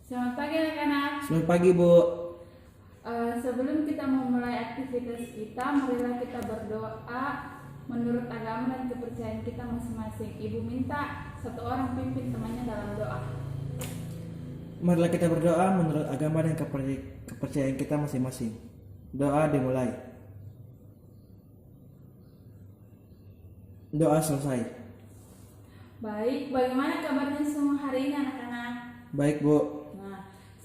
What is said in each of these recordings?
Selamat pagi anak-anak. Selamat pagi, Bu. Sebelum kita memulai aktivitas kita, marilah kita berdoa menurut agama dan kepercayaan kita masing-masing. Ibu minta satu orang pimpin temannya dalam doa. Marilah kita berdoa menurut agama dan kepercayaan kita masing-masing. Doa dimulai. Doa selesai. Baik, bagaimana kabarnya semua hari ini anak-anak? Baik, Bu.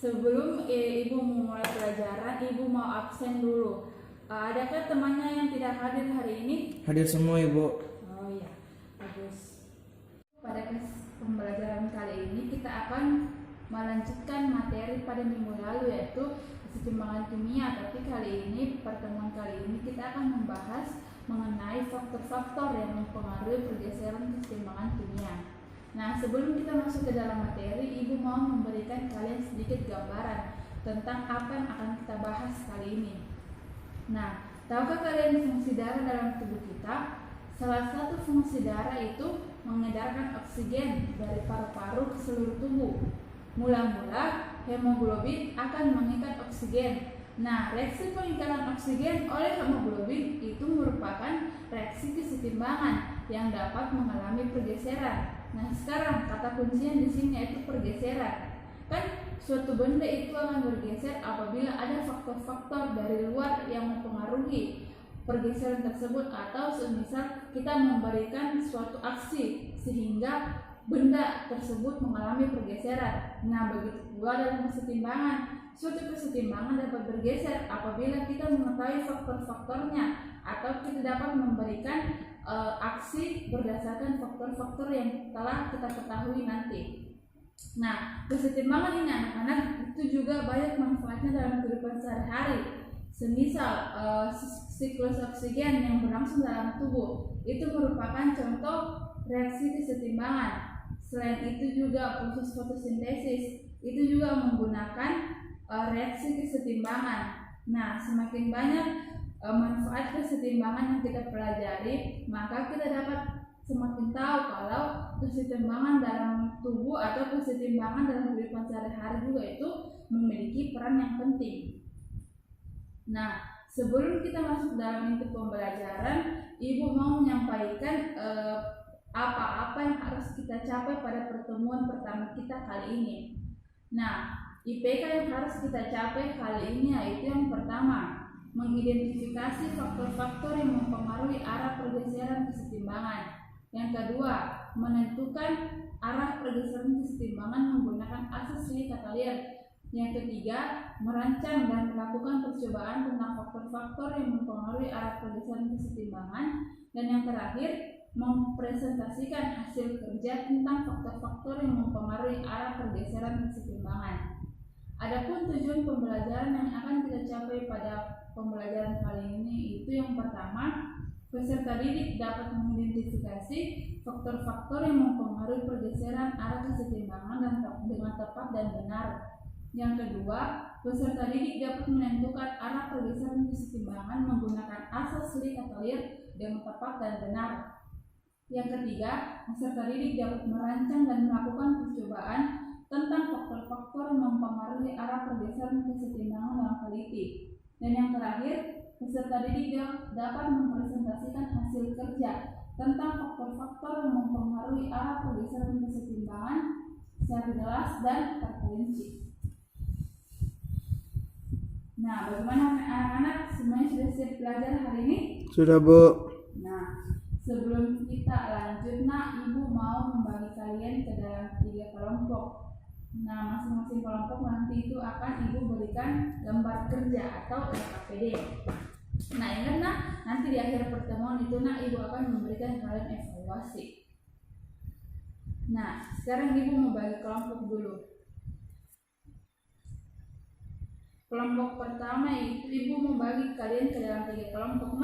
Sebelum ibu memulai pelajaran, ibu mau absen dulu. Adakah temannya yang tidak hadir hari ini? Hadir semua, Ibu. Oh iya, bagus. Pada pembelajaran kali ini kita akan melanjutkan materi pada minggu lalu, yaitu keseimbangan kimia. Tapi kali ini, pertemuan kali ini kita akan membahas mengenai faktor-faktor yang mempengaruhi pergeseran keseimbangan kimia. Nah, sebelum kita masuk ke dalam materi, ibu mau memberikan kalian sedikit gambaran tentang apa yang akan kita bahas kali ini. Nah, tahukah kalian fungsi darah dalam tubuh kita? Salah satu fungsi darah itu mengedarkan oksigen dari paru-paru ke seluruh tubuh. Mula-mula, hemoglobin akan mengikat oksigen. Nah, reaksi pengikatan oksigen oleh hemoglobin itu merupakan reaksi kesetimbangan yang dapat mengalami pergeseran. Nah, sekarang kata kuncinya di sini yaitu pergeseran. Kan suatu benda itu akan bergeser apabila ada faktor-faktor dari luar yang mempengaruhi pergeseran tersebut, atau semisal kita memberikan suatu aksi sehingga benda tersebut mengalami pergeseran. Nah, begitu pula dalam kesetimbangan. Suatu kesetimbangan dapat bergeser apabila kita mengetahui faktor-faktornya, atau kita dapat memberikan aksi berdasarkan faktor-faktor yang telah kita ketahui nanti. Nah, kesetimbangan ini anak-anak itu juga banyak manfaatnya dalam kehidupan sehari-hari. Semisal siklus oksigen yang berlangsung dalam tubuh itu merupakan contoh reaksi kesetimbangan. Selain itu juga proses fotosintesis itu juga menggunakan reaksi kesetimbangan. Nah, semakin banyak manfaat kesetimbangan yang kita pelajari, maka kita dapat semakin tahu kalau kesetimbangan dalam tubuh atau kesetimbangan dalam kehidupan sehari-hari juga itu memiliki peran yang penting. Nah, sebelum kita masuk dalam inti pembelajaran, ibu mau menyampaikan apa-apa yang harus kita capai pada pertemuan pertama kita kali ini. Nah, IPK yang harus kita capai kali ini yaitu yang pertama, mengidentifikasi faktor-faktor yang mempengaruhi arah pergeseran kesetimbangan. Yang kedua, menentukan arah pergeseran kesetimbangan menggunakan asas Lee Cavalier. Yang ketiga, merancang dan melakukan percobaan tentang faktor-faktor yang mempengaruhi arah pergeseran kesetimbangan. Dan yang terakhir, mempresentasikan hasil kerja tentang faktor-faktor yang mempengaruhi arah pergeseran kesetimbangan. Adapun tujuan pembelajaran yang akan kita capai pada pembelajaran kali ini itu yang pertama, peserta didik dapat mengidentifikasi faktor-faktor yang mempengaruhi pergeseran arah kesetimbangan dengan tepat dan benar. Yang kedua, peserta didik dapat menentukan arah pergeseran kesetimbangan menggunakan asas Lee Cavalier dengan tepat dan benar. Yang ketiga, peserta didik dapat merancang dan melakukan percobaan tentang faktor-faktor yang mempengaruhi arah pergeseran kesetimbangan dalam teliti. Dan yang terakhir, peserta didik dapat mempresentasikan hasil kerja tentang faktor-faktor yang mempengaruhi arah pergeseran kesetimbangan secara jelas dan terperinci. Nah, bagaimana anak-anak, semuanya sudah siap belajar hari ini? Sudah, Bu. Nah, sebelum kita lanjut, ibu mau membagi kalian ke dalam 3 kelompok. Nah, masing-masing kelompok nanti itu akan ibu berikan gambar kerja atau LKPD. Nah, ingat nanti di akhir pertemuan itu ibu akan memberikan kalian evaluasi. Nah, sekarang ibu membagi kelompok dulu. Kelompok pertama itu ibu membagi kalian ke dalam 3 kelompok.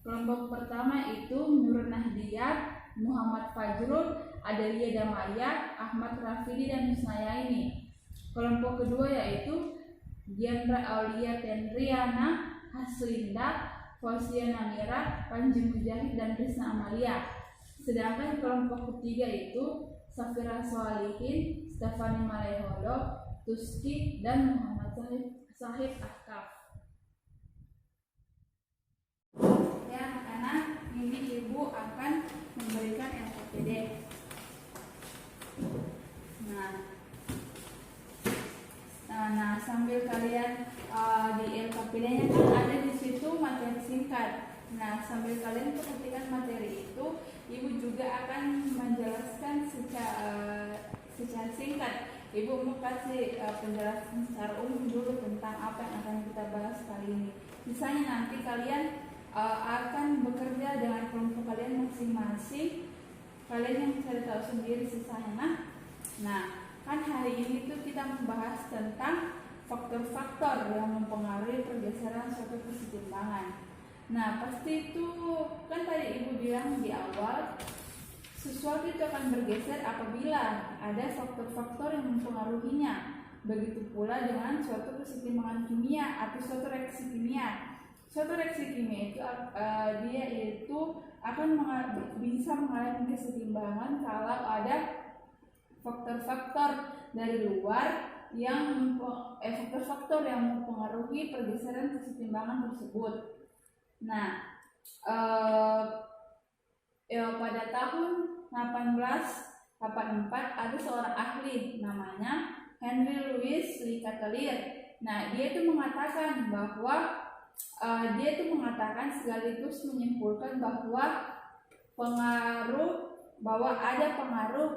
Kelompok pertama itu Nur Nahdiyat, Muhammad Fajrul, Adelia Damaya, Ahmad Rafidi, dan Husnayaini. Kelompok kedua yaitu Diandra Aulia Tenriana, Haslinda, Fauziana Mira, Panji Mujahid, dan Krisna Amalia. Sedangkan kelompok ketiga itu Safira Solihin, Stefani Maleholo, Tuski, dan Muhammad Sahib Ahkaf. Ya anak-anak, ini ibu akan memberikan LKPD. Nah, sambil kalian di LKPD-nya kan ada di situ materi singkat. Nah, sambil kalian perhatikan materi itu, ibu juga akan menjelaskan secara singkat. Ibu mau kasih penjelasan secara umum dulu tentang apa yang akan kita bahas kali ini. Sisanya nanti kalian akan bekerja dengan kelompok kalian masing-masing. Kalian yang cari tahu sendiri sisanya. Nah, kan hari ini tuh kita membahas tentang faktor-faktor yang mempengaruhi pergeseran suatu kesetimbangan. Nah, pasti itu kan tadi ibu bilang di awal, sesuatu itu akan bergeser apabila ada faktor-faktor yang mempengaruhinya. Begitu pula dengan suatu kesetimbangan kimia atau suatu reaksi kimia. Suatu reaksi kimia itu dia itu akan bisa mengalami kesetimbangan kalau ada faktor-faktor dari luar yang faktor-faktor yang mempengaruhi pergeseran kesetimbangan tersebut. Nah, pada tahun 1884 ada seorang ahli namanya Henry Louis Lecatellier. Nah, dia itu mengatakan sekaligus menyimpulkan bahwa ada pengaruh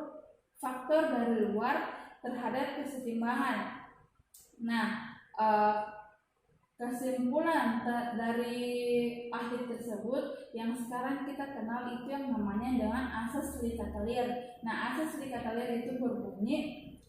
faktor dari luar terhadap kesetimbangan. Nah, kesimpulan dari ahli tersebut yang sekarang kita kenal itu yang namanya dengan asas Lecatellier. Nah, asas Lecatellier itu berbunyi,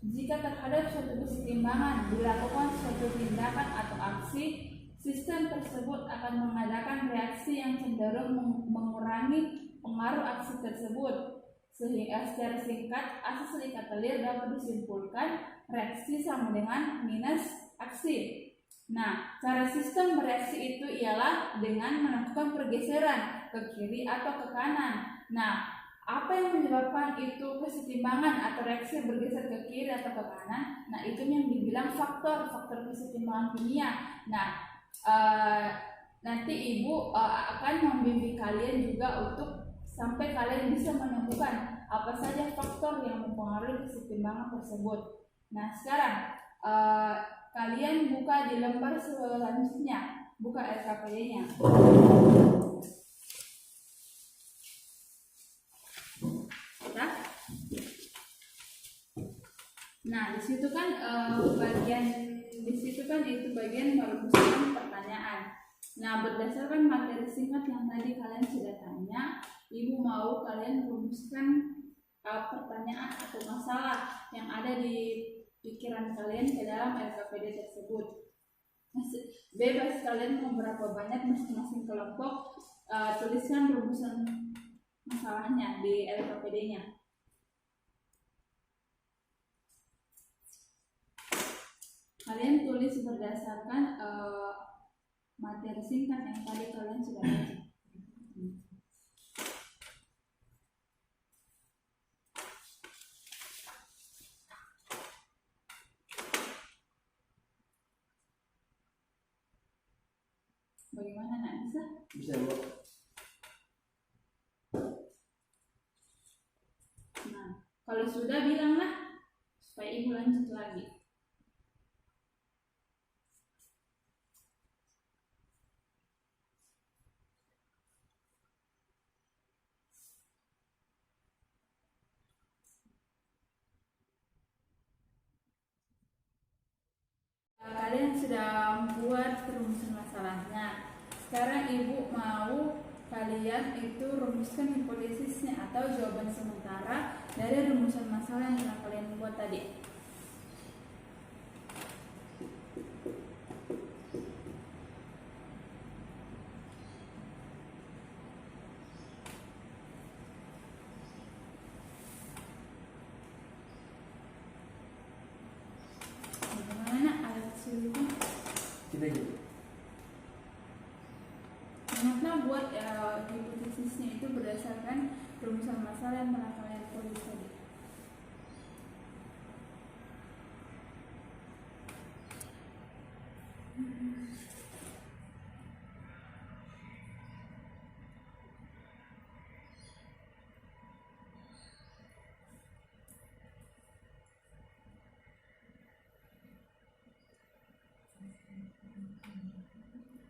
jika terhadap suatu kesetimbangan dilakukan suatu tindakan atau aksi, sistem tersebut akan mengadakan reaksi yang cenderung mengurangi pengaruh aksi tersebut. Sehingga secara singkat, asas Lecatellier dapat disimpulkan reaksi sama dengan minus aksi. Nah, cara sistem bereaksi itu ialah dengan melakukan pergeseran ke kiri atau ke kanan. Nah, apa yang menyebabkan itu kesetimbangan atau reaksi bergeser ke kiri atau ke kanan? Nah, itu yang dibilang faktor kesetimbangan kimia. Nah, nanti ibu akan membimbing kalian juga untuk sampai kalian bisa menemukan apa saja faktor yang mempengaruhi kesetimbangan tersebut. Nah, sekarang kalian buka di lembar selanjutnya, buka LKPD-nya. Nah, di situ kan itu bagian merumuskan pertanyaan. Nah, berdasarkan materi singkat yang tadi kalian sudah tanya, ibu mau kalian merumuskan pertanyaan atau masalah yang ada di pikiran kalian ke dalam LKPD tersebut. Bebas kalian mau berapa banyak masing-masing kelompok, tuliskan rumusan masalahnya di LKPD-nya. Kalian tulis berdasarkan materi singkat yang tadi kalian sudah baca. Bagaimana, nak bisa? Bisa, Bu. Nah, kalau sudah bilanglah supaya ibu lanjut lagi. Kalian sudah membuat rumusan masalahnya. Sekarang ibu mau kalian itu rumuskan hipotesisnya atau jawaban sementara dari rumusan masalah yang telah kalian buat tadi. Kita gitu. Ingatlah buat hipotesisnya itu berdasarkan rumusan masalah yang telah kalian tulis tadi.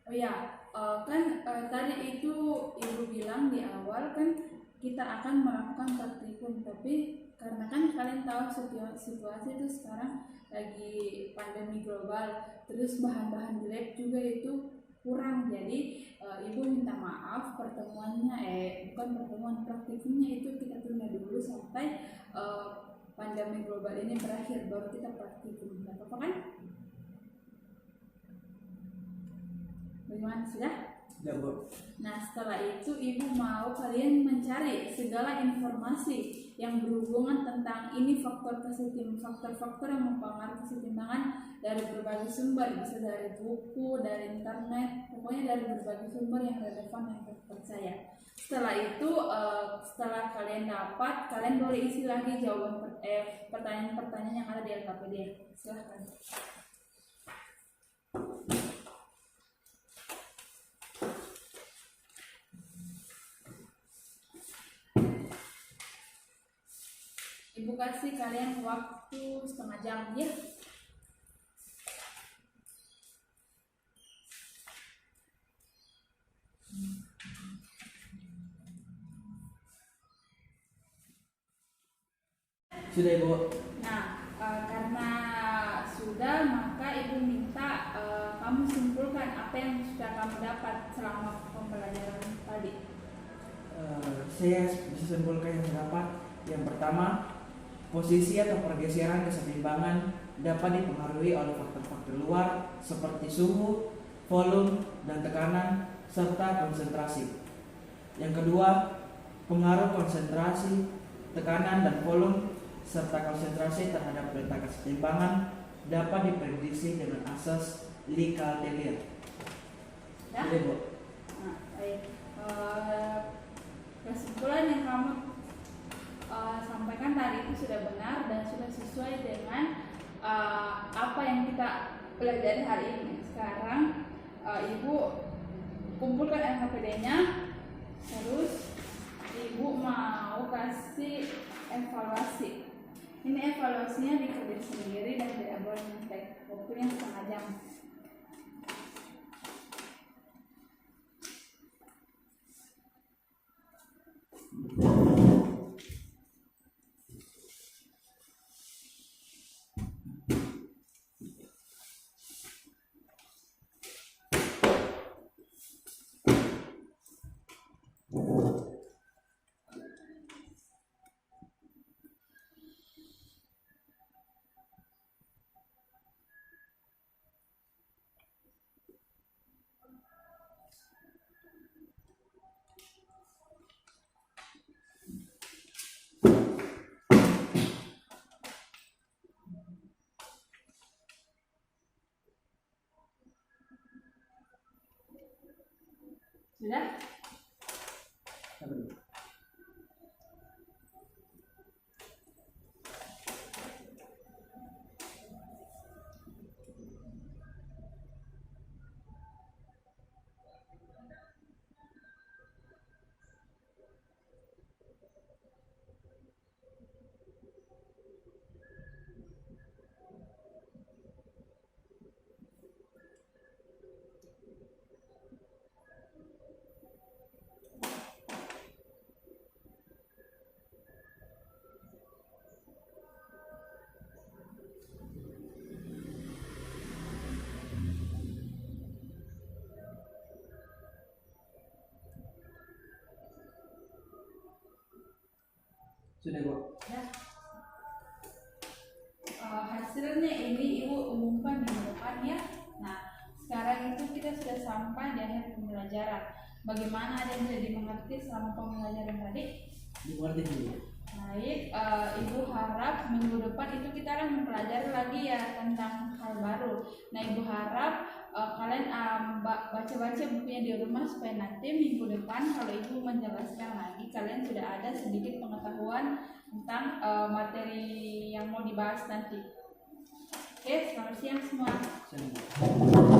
Oh ya, tadi itu ibu bilang di awal kan kita akan melakukan praktikum, tapi karena kan kalian tahu situasi itu sekarang lagi pandemi global, terus bahan-bahan di lab juga itu kurang, jadi ibu minta maaf bukan pertemuan praktikumnya itu kita tunda dulu sampai pandemi global ini berakhir baru kita praktikum, nggak apa-apa kan? Bagaimana sudah? Ya, Bu. Nah, setelah itu ibu mau kalian mencari segala informasi yang berhubungan tentang ini faktor-faktor yang mempengaruhi kesetimbangan dari berbagai sumber, bisa dari buku, dari internet, pokoknya dari berbagai sumber yang relevan dan terpercaya. Setelah itu, setelah kalian dapat, kalian boleh isi lagi jawaban pertanyaan-pertanyaan yang ada di LKPD. Silahkan. Ibu kasih kalian waktu setengah jam ya. Sudah, Ibu. Nah, karena sudah, maka ibu minta kamu simpulkan apa yang sudah kamu dapat selama pembelajaran tadi. Saya bisa simpulkan yang terdapat. Yang pertama, posisi atau pergeseran kesetimbangan dapat dipengaruhi oleh faktor-faktor luar seperti suhu, volume, dan tekanan, serta konsentrasi. Yang kedua, pengaruh konsentrasi, tekanan, dan volume, serta konsentrasi terhadap delta kesetimbangan dapat diprediksi dengan asas Lee-Kaltelier. Ya? Jadi, Bu. Nah, baik. Kesimpulan yang kamu sampaikan tadi itu sudah benar dan sudah sesuai dengan apa yang kita pelajari hari ini. Sekarang ibu kumpulkan LKPD-nya, terus ibu mau kasih evaluasi. Ini evaluasinya dikerjain sendiri dan tidak boleh nyontek. Waktunya setengah jam. Sudah? Sudah, Bu. Ya. Hasilnya ini ibu umumkan minggu depan ya. Nah, sekarang itu kita sudah sampai di akhir pembelajaran. Bagaimana, ada yang sudah dimengerti selama pembelajaran tadi? Dimengerti, Bu. Baik, ibu harap minggu depan itu kita akan mempelajari lagi ya tentang hal baru. Nah, ibu harap kalian baca-baca bukunya di rumah supaya nanti minggu depan kalau ibu menjelaskan lagi kalian sudah ada sedikit pengetahuan tentang materi yang mau dibahas nanti. Oke, selamat siang semua. Sudah, Bu.